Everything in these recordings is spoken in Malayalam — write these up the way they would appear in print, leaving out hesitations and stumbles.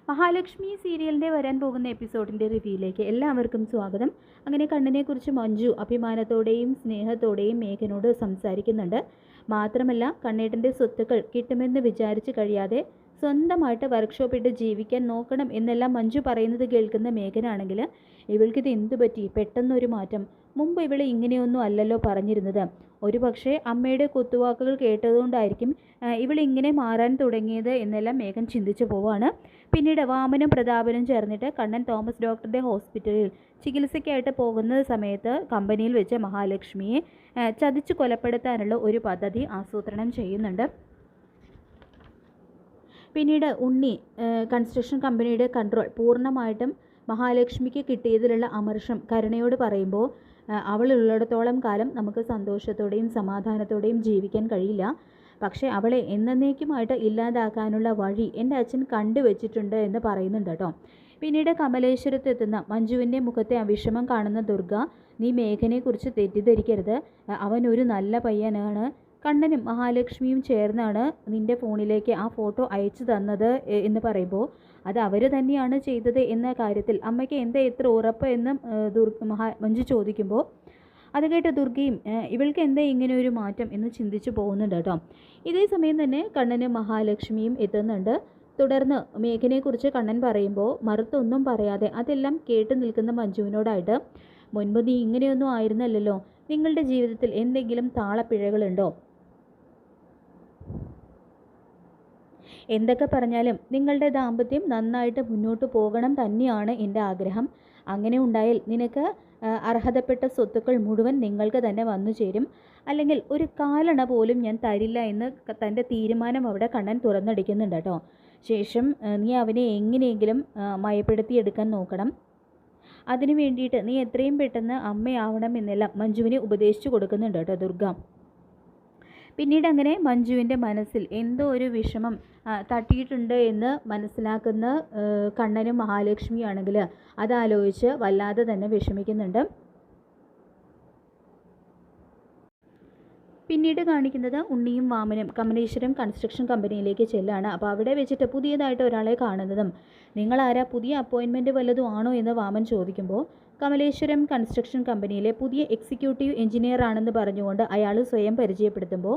മഹാലക്ഷ്മി സീരിയലിൻ്റെ വരാൻ പോകുന്ന എപ്പിസോഡിൻ്റെ റിവ്യൂയിലേക്ക് എല്ലാവർക്കും സ്വാഗതം. അങ്ങനെ കണ്ണനെക്കുറിച്ച് മഞ്ജു അഭിമാനത്തോടെയും സ്നേഹത്തോടെയും മേഘനോട് സംസാരിക്കുന്നുണ്ട്. മാത്രമല്ല കണ്ണേട്ടൻ്റെ സ്വത്തുക്കൾ കിട്ടുമെന്ന് വിചാരിച്ച് കഴിയാതെ സ്വന്തമായിട്ട് വർക്ക്ഷോപ്പിട്ട് ജീവിക്കാൻ നോക്കണം എന്നെല്ലാം മഞ്ജു പറയുന്നത് കേൾക്കുന്ന മേഘനാണെങ്കിൽ ഇവൾക്കിത് എന്തു പറ്റി പെട്ടെന്നൊരു മാറ്റം, മുമ്പ് ഇവൾ ഇങ്ങനെയൊന്നും അല്ലല്ലോ പറഞ്ഞിരുന്നത്, ഒരു പക്ഷേ അമ്മയുടെ കുത്തുവാക്കുകൾ കേട്ടതുകൊണ്ടായിരിക്കും ഇവൾ ഇങ്ങനെ മാറാൻ തുടങ്ങിയത് എന്നെല്ലാം മേഘൻ ചിന്തിച്ചു പോവാണ്. പിന്നീട് വാമനും പ്രതാപനും ചേർന്നിട്ട് കണ്ണൻ തോമസ് ഡോക്ടറുടെ ഹോസ്പിറ്റലിൽ ചികിത്സയ്ക്കായിട്ട് പോകുന്ന സമയത്ത് കമ്പനിയിൽ വെച്ച് മഹാലക്ഷ്മിയെ ചതിച്ചു കൊലപ്പെടുത്താനുള്ള ഒരു പദ്ധതി ആസൂത്രണം ചെയ്യുന്നുണ്ട്. പിന്നീട് ഉണ്ണി കൺസ്ട്രക്ഷൻ കമ്പനിയുടെ കൺട്രോൾ പൂർണ്ണമായിട്ടും മഹാലക്ഷ്മിക്ക് കിട്ടിയതിലുള്ള അമർഷം കരുണയോട് പറയുമ്പോൾ അവളുള്ളിടത്തോളം കാലം നമുക്ക് സന്തോഷത്തോടെയും സമാധാനത്തോടെയും ജീവിക്കാൻ കഴിയില്ല, പക്ഷേ അവളെ എന്നേക്കുമായിട്ട് ഇല്ലാതാക്കാനുള്ള വഴി എൻ്റെ അച്ഛൻ കണ്ടുവച്ചിട്ടുണ്ട് എന്ന് പറയുന്നുണ്ട് കേട്ടോ. പിന്നീട് കമലേശ്വരത്തെത്തുന്ന മഞ്ജുവിൻ്റെ മുഖത്തെ വിഷമം കാണുന്ന ദുർഗ, നീ മേഘനെക്കുറിച്ച് തെറ്റിദ്ധരിക്കരുത്, അവൻ ഒരു നല്ല പയ്യനാണ്, കണ്ണനും മഹാലക്ഷ്മിയും ചേർന്നാണ് നിൻ്റെ ഫോണിലേക്ക് ആ ഫോട്ടോ അയച്ചു തന്നത് എന്ന് പറയുമ്പോൾ അത് അവർ തന്നെയാണ് ചെയ്തത് എന്ന കാര്യത്തിൽ അമ്മയ്ക്ക് എന്താ എത്ര ഉറപ്പ് എന്ന് മഞ്ജു ചോദിക്കുമ്പോൾ അത് കേട്ട് ദുർഗയും ഇവൾക്ക് എന്താ ഇങ്ങനെ ഒരു മാറ്റം എന്ന് ചിന്തിച്ചു പോകുന്നുണ്ട് കേട്ടോ. ഇതേ സമയം തന്നെ കണ്ണനും മഹാലക്ഷ്മിയും എത്തുന്നുണ്ട്. തുടർന്ന് മേഘനെക്കുറിച്ച് കണ്ണൻ പറയുമ്പോൾ മറുത്തൊന്നും പറയാതെ അതെല്ലാം കേട്ട് നിൽക്കുന്ന മഞ്ജുവിനോടായിട്ട്, മുൻപ് നീ ഇങ്ങനെയൊന്നും ആയിരുന്നല്ലോ, നിങ്ങളുടെ ജീവിതത്തിൽ എന്തെങ്കിലും താളപ്പിഴകളുണ്ടോ, എന്തൊക്കെ പറഞ്ഞാലും നിങ്ങളുടെ ദാമ്പത്യം നന്നായിട്ട് മുന്നോട്ട് പോകണം തന്നെയാണ് എൻ്റെ ആഗ്രഹം, അങ്ങനെ ഉണ്ടായാൽ നിനക്ക് അർഹതപ്പെട്ട സ്വത്തുക്കൾ മുഴുവൻ നിങ്ങൾക്ക് തന്നെ വന്നു ചേരും, അല്ലെങ്കിൽ ഒരു കാലണ പോലും ഞാൻ തരില്ല എന്ന് തൻ്റെ തീരുമാനം അവിടെ കണ്ണൻ തുറന്നടിക്കുന്നുണ്ട് കേട്ടോ. ശേഷം നീ അവനെ എങ്ങനെയെങ്കിലും മയപ്പെടുത്തിയെടുക്കാൻ നോക്കണം, അതിനു വേണ്ടിയിട്ട് നീ എത്രയും പെട്ടെന്ന് അമ്മയാവണം എന്നെല്ലാം മഞ്ജുവിനെ ഉപദേശിച്ചു കൊടുക്കുന്നുണ്ട് കേട്ടോ ദുർഗ. പിന്നീട് അങ്ങനെ മഞ്ജുവിൻ്റെ മനസ്സിൽ എന്തോ ഒരു വിഷമം തട്ടിയിട്ടുണ്ട് എന്ന് മനസ്സിലാക്കുന്ന കണ്ണനും മഹാലക്ഷ്മിയാണെങ്കിൽ അതാലോചിച്ച് വല്ലാതെ തന്നെ വിഷമിക്കുന്നുണ്ട്. പിന്നീട് കാണിക്കുന്നത് ഉണ്ണിയും വാമനും കമലേശ്വരം കൺസ്ട്രക്ഷൻ കമ്പനിയിലേക്ക് ചെല്ലാണ്. അപ്പോൾ അവിടെ വെച്ചിട്ട് പുതിയതായിട്ട് ഒരാളെ കാണുന്നതും, നിങ്ങളാരാ, പുതിയ അപ്പോയിൻമെൻറ്റ് വല്ലതും ആണോ എന്ന് വാമൻ ചോദിക്കുമ്പോൾ കമലേശ്വരം കൺസ്ട്രക്ഷൻ കമ്പനിയിലെ പുതിയ എക്സിക്യൂട്ടീവ് എഞ്ചിനീയർ ആണെന്ന് പറഞ്ഞുകൊണ്ട് അയാൾ സ്വയം പരിചയപ്പെടുത്തുമ്പോൾ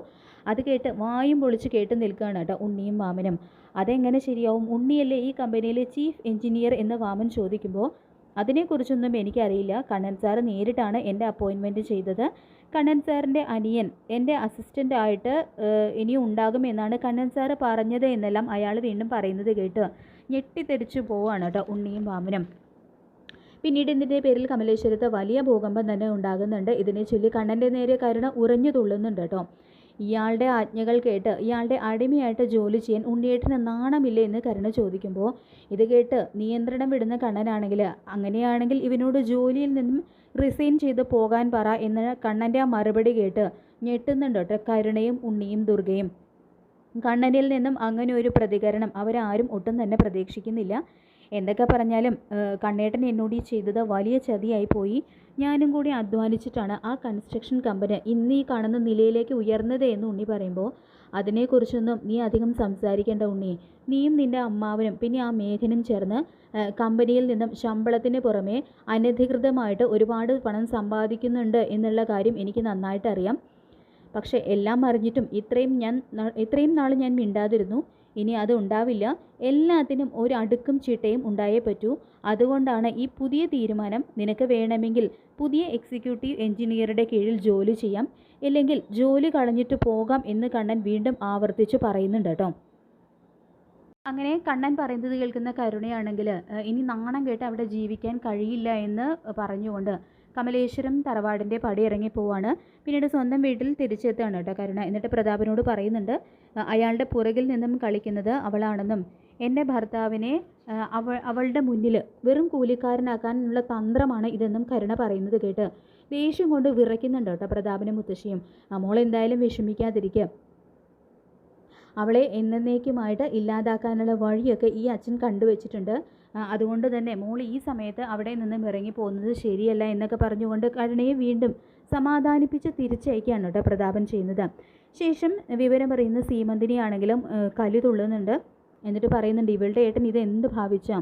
അത് കേട്ട് വായും പൊളിച്ച് കേട്ട് നിൽക്കുകയാണ് കേട്ടോ ഉണ്ണിയും വാമനും. അതെങ്ങനെ ശരിയാവും, ഉണ്ണിയല്ലേ ഈ കമ്പനിയിലെ ചീഫ് എഞ്ചിനീയർ എന്ന് വാമൻ ചോദിക്കുമ്പോൾ അതിനെക്കുറിച്ചൊന്നും എനിക്കറിയില്ല, കണ്ണൻ സാർ നേരിട്ടാണ് എൻ്റെ അപ്പോയിൻമെൻറ്റ് ചെയ്തത്, കണ്ണൻ സാറിൻ്റെ അനിയൻ എൻ്റെ അസിസ്റ്റൻ്റ് ആയിട്ട് ഇനിയും ഉണ്ടാകുമെന്നാണ് കണ്ണൻ സാറ് പറഞ്ഞത് എന്നെല്ലാം അയാൾ വീണ്ടും പറയുന്നത് കേട്ട് ഞെട്ടിത്തെറിച്ചു പോവുകയാണ് കേട്ടോ ഉണ്ണിയും വാമനും. പിന്നീട് ഇതിൻ്റെ പേരിൽ കമലേശ്വരത്ത് വലിയ ഭൂകമ്പം തന്നെ ഉണ്ടാകുന്നുണ്ട്. ഇതിനെ ചൊല്ലി കണ്ണൻ്റെ നേരെ കരുണ ഉറഞ്ഞു തുള്ളുന്നുണ്ട് കേട്ടോ. ഇയാളുടെ ആജ്ഞകൾ കേട്ട് ഇയാളുടെ അടിമയായിട്ട് ജോലി ചെയ്യാൻ ഉണ്ണിയേട്ടന് നാണമില്ലേ എന്ന് കരുണ ചോദിക്കുമ്പോൾ ഇത് കേട്ട് നിയന്ത്രണം വിടുന്ന കണ്ണനാണെങ്കിൽ, അങ്ങനെയാണെങ്കിൽ ഇവനോട് ജോലിയിൽ നിന്നും റിസൈൻ ചെയ്ത് പോകാൻ പറ എന്ന് കണ്ണൻ്റെ ആ മറുപടി കേട്ട് ഞെട്ടുന്നുണ്ട് കേട്ടോ കരുണയും ഉണ്ണിയും ദുർഗയും. കണ്ണനിൽ നിന്നും അങ്ങനെ ഒരു പ്രതികരണം അവരാരും ഒട്ടും തന്നെ പ്രതീക്ഷിക്കുന്നില്ല. എന്തൊക്കെ പറഞ്ഞാലും കണ്ണേട്ടൻ എന്നോട് ചെയ്തത് വലിയ ചതിയായി പോയി, ഞാനും കൂടി അധ്വാനിച്ചിട്ടാണ് ആ കൺസ്ട്രക്ഷൻ കമ്പനി ഇന്ന് ഈ കാണുന്ന നിലയിലേക്ക് ഉയർന്നത് എന്ന് ഉണ്ണി പറയുമ്പോൾ അതിനെക്കുറിച്ചൊന്നും നീ അധികം സംസാരിക്കേണ്ട ഉണ്ണി, നീയും നിൻ്റെ അമ്മാവനും പിന്നെ ആ മേഘനും ചേർന്ന് കമ്പനിയിൽ നിന്നും ശമ്പളത്തിന് പുറമെ അനധികൃതമായിട്ട് ഒരുപാട് പണം സമ്പാദിക്കുന്നുണ്ട് എന്നുള്ള കാര്യം എനിക്ക് നന്നായിട്ട് അറിയാം, പക്ഷേ എല്ലാം അറിഞ്ഞിട്ടും ഇത്രയും നാൾ ഞാൻ മിണ്ടാതിരുന്നു, ഇനി അത് ഉണ്ടാവില്ല, എല്ലാത്തിനും ഒരു അടുക്കും ചിട്ടയും ഉണ്ടായേ പറ്റൂ, അതുകൊണ്ടാണ് ഈ പുതിയ തീരുമാനം, നിനക്ക് വേണമെങ്കിൽ പുതിയ എക്സിക്യൂട്ടീവ് എഞ്ചിനീയറുടെ കീഴിൽ ജോലി ചെയ്യാം, ഇല്ലെങ്കിൽ ജോലി കളഞ്ഞിട്ട് പോകാം എന്ന് കണ്ണൻ വീണ്ടും ആവർത്തിച്ച് പറയുന്നുണ്ട് കേട്ടോ. അങ്ങനെ കണ്ണൻ പറയുന്നത് കേൾക്കുന്ന കരുണയാണെങ്കിൽ ഇനി നാണം കേട്ട് അവിടെ ജീവിക്കാൻ കഴിയില്ല എന്ന് പറഞ്ഞുകൊണ്ട് കമലേശ്വരം തറവാടിൻ്റെ പടി ഇറങ്ങി പോവാണ്. പിന്നീട് സ്വന്തം വീട്ടിൽ തിരിച്ചെത്തുകയാണ് കേട്ടോ കരുണ. എന്നിട്ട് പ്രതാപനോട് പറയുന്നുണ്ട് അയാളുടെ പുറകിൽ നിന്നും കളിക്കുന്നത് അവളാണെന്നും എൻ്റെ ഭർത്താവിനെ അവളുടെ മുന്നിൽ വെറും കൂലിക്കാരനാക്കാനുള്ള തന്ത്രമാണ് ഇതെന്നും കരുണ പറയുന്നത് കേട്ട് ദേഷ്യം കൊണ്ട് വിറയ്ക്കുന്നുണ്ട് കേട്ടോ പ്രതാപനും മുത്തശ്ശിയും. മോളെന്തായാലും വിഷമിക്കാതിരിക്കുക, അവളെ എന്നേക്കുമായിട്ട് ഇല്ലാതാക്കാനുള്ള വഴിയൊക്കെ ഈ അച്ഛൻ കണ്ടുവച്ചിട്ടുണ്ട്, അതുകൊണ്ട് തന്നെ മോൾ ഈ സമയത്ത് അവിടെ നിന്നും ഇറങ്ങി പോകുന്നത് ശരിയല്ല എന്നൊക്കെ പറഞ്ഞുകൊണ്ട് കരുണയെ വീണ്ടും സമാധാനിപ്പിച്ച് തിരിച്ചയക്കുകയാണ് കേട്ടോ പ്രതാപൻ ചെയ്യുന്നത്. ശേഷം വിവരം അറിയുന്ന സീമന്തിനിയാണെങ്കിലും കലി തുള്ളുന്നുണ്ട്. എന്നിട്ട് പറയുന്നുണ്ട്, ഇവളുടെ ഏട്ടൻ ഇത് എന്ത് ഭാവിച്ചാ,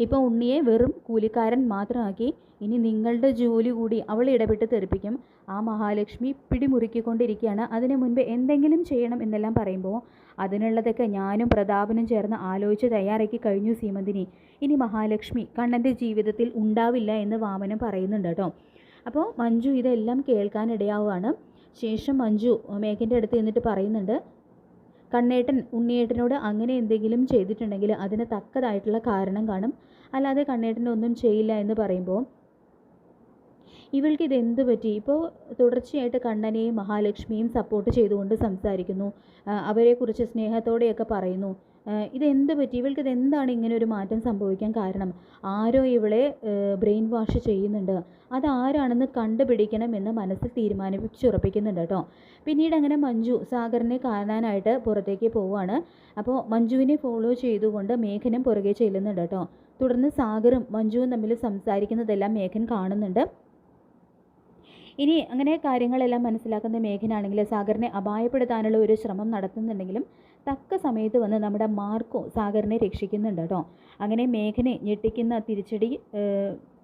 ഇപ്പോൾ ഉണ്ണിയെ വെറും കൂലിക്കാരൻ മാത്രമാക്കി, ഇനി നിങ്ങളുടെ ജോലി കൂടി അവൾ ഇടപെട്ട് തെറിപ്പിക്കും. ആ മഹാലക്ഷ്മി പിടിമുറുക്കിക്കൊണ്ടിരിക്കുകയാണ്, അതിനു മുൻപ് എന്തെങ്കിലും ചെയ്യണം എന്നെല്ലാം പറയുമ്പോൾ അതിനുള്ളതൊക്കെ ഞാനും പ്രതാപനും ചേർന്ന് ആലോചിച്ച് തയ്യാറാക്കി കഴിഞ്ഞു സീമന്തിനി. ഇനി മഹാലക്ഷ്മി കണ്ണൻ്റെ ജീവിതത്തിൽ ഉണ്ടാവില്ല എന്ന് വാമനം പറയുന്നുണ്ട് കേട്ടോ. അപ്പോൾ മഞ്ജു ഇതെല്ലാം കേൾക്കാനിടയാവുകയാണ്. ശേഷം മഞ്ജു മേഘൻ്റെ അടുത്ത് നിന്നിട്ട് പറയുന്നുണ്ട്, കണ്ണേട്ടൻ ഉണ്ണിയേട്ടനോട് അങ്ങനെ എന്തെങ്കിലും ചെയ്തിട്ടുണ്ടെങ്കിൽ അതിന് തക്കതായിട്ടുള്ള കാരണം കാണും, അല്ലാതെ കണ്ണേട്ടനൊന്നും ചെയ്യില്ല എന്ന് പറയുമ്പോൾ ഇവൾക്ക് ഇതെന്ത് പറ്റി, ഇപ്പോൾ തുടർച്ചയായിട്ട് കണ്ണനെയും മഹാലക്ഷ്മിയും സപ്പോർട്ട് ചെയ്തുകൊണ്ട് സംസാരിക്കുന്നു, അവരെക്കുറിച്ച് സ്നേഹത്തോടെയൊക്കെ പറയുന്നു. ഇതെന്ത് പറ്റി, ഇവൾക്ക് ഇതെന്താണ് ഇങ്ങനെ ഒരു മാറ്റം സംഭവിക്കാൻ കാരണം, ആരോ ഇവളെ ബ്രെയിൻ വാഷ് ചെയ്യുന്നുണ്ട്, അതാരാണെന്ന് കണ്ടുപിടിക്കണമെന്ന് മനസ്സിൽ തീരുമാനിച്ചുറപ്പിക്കുന്നുണ്ട് കേട്ടോ. പിന്നീട് അങ്ങനെ മഞ്ജു സാഗറിനെ കാണാനായിട്ട് പുറത്തേക്ക് പോവുകയാണ്. അപ്പോൾ മഞ്ജുവിനെ ഫോളോ ചെയ്തുകൊണ്ട് മേഘനും പുറകെ ചെല്ലുന്നുണ്ട് കേട്ടോ. തുടർന്ന് സാഗറും മഞ്ജുവും തമ്മിൽ സംസാരിക്കുന്നതെല്ലാം മേഘൻ കാണുന്നുണ്ട്. ഇനി അങ്ങനെ കാര്യങ്ങളെല്ലാം മനസ്സിലാക്കുന്ന മേഘനാണെങ്കിൽ സാഗറിനെ അപായപ്പെടുത്താനുള്ള ഒരു ശ്രമം നടത്തുന്നുണ്ടെങ്കിലും തക്ക സമയത്ത് വന്ന് നമ്മുടെ മാർക്കോ സാഗറിനെ രക്ഷിക്കുന്നുണ്ട് കേട്ടോ. അങ്ങനെ മേഘനെ ഞെട്ടിക്കുന്ന തിരിച്ചടി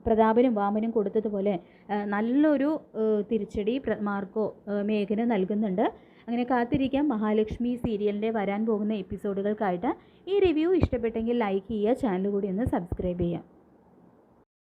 പ്രതാപനും വാമനും കൊടുത്തതുപോലെ നല്ലൊരു തിരിച്ചടി മാർക്കോ മേഘന് നൽകുന്നുണ്ട്. അങ്ങനെ കാത്തിരിക്കാം മഹാലക്ഷ്മി സീരിയലിൻ്റെ വരാൻ പോകുന്ന എപ്പിസോഡുകൾക്കായിട്ട്. ഈ റിവ്യൂ ഇഷ്ടപ്പെട്ടെങ്കിൽ ലൈക്ക് ചെയ്യുക, ചാനൽ കൂടി ഒന്ന് സബ്സ്ക്രൈബ് ചെയ്യുക.